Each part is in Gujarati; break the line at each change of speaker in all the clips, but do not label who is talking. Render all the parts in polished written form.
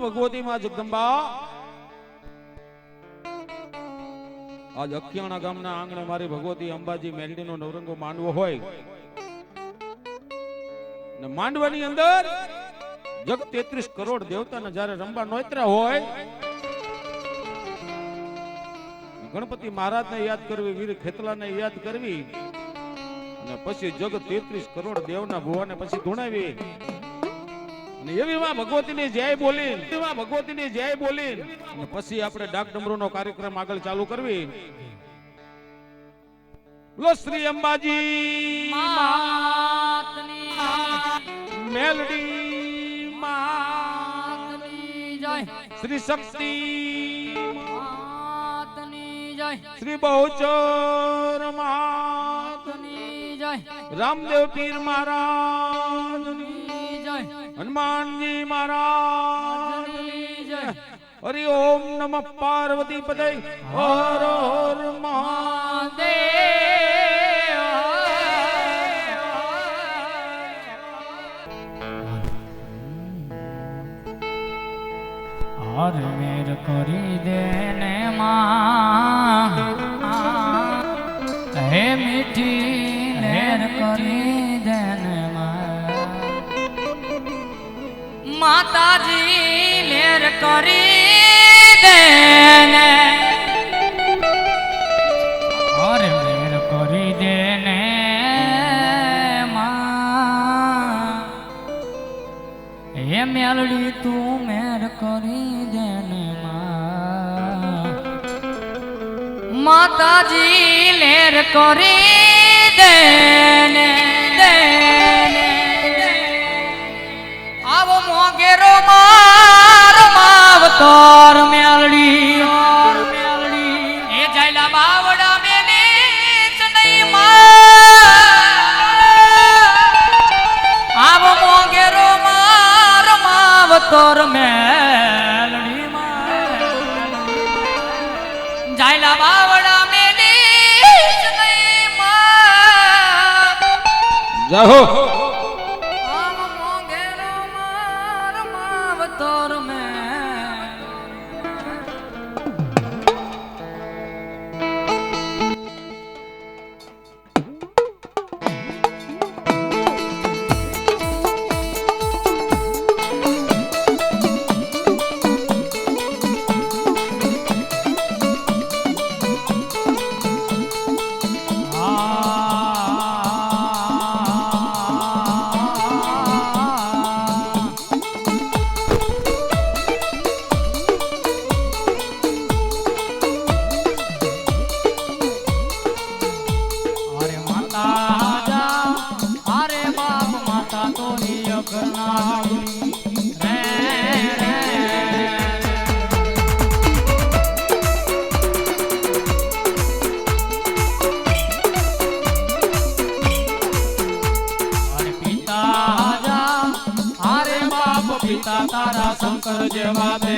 ભગવતી માં જગદંબા આજ અખિયાણા ગામના આંગણે મારી ભગવતી અંબાજી મેલડીનો નવરંગો માંડવો હોય ને માંડવાની અંદર જગ 33 કરોડ દેવતાને જ્યારે રંબા નોતરા હોય, ગણપતિ મહારાજને યાદ કરવી, વીર ખેતલાને યાદ કરવી અને પછી જગ 33 કરોડ દેવના ભુવાને પછી ધૂણાવી અને એવી માં ભગવતીની જય બોલી, એવા ભગવતીની જય બોલી અને પછી આપણે ડાક ડમરૂનો કાર્યક્રમ આગળ ચાલુ કરવી. લો શ્રી અંબાજી માતની મેલડી માતની જય, શ્રી શક્તિ માતની જય, શ્રી બહુચર માતની જય, રામદેવ પીર મહારાજની જય, હનુમાનજી મહારાજની જય. હરિ ઓમ નમઃ પાર્વતી પદે હર હર મહાદેવ.
और मेर करी देने माँ हे मीठी नेर करी देने माँ माता जी नेर करी देने और मेर करी देने माँ हे मेलड़ी तू मेर करी देने माताजी लेर करी देने आवो मोगेरो मार मावतर मेलड़ी ए जायला बावड़ा मेले चनई आवो मोगेरो मार मावतर मेलड़ी जायला बावड़ा मेले
जाहो
आम मोगेरो मार मावतर में पिता तारा शंकर जेवा दे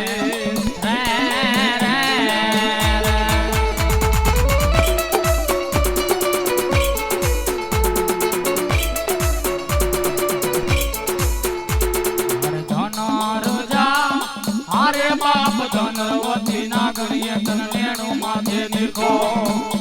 अरे बाप धनवती नागरिय तन नेणु माथे देखो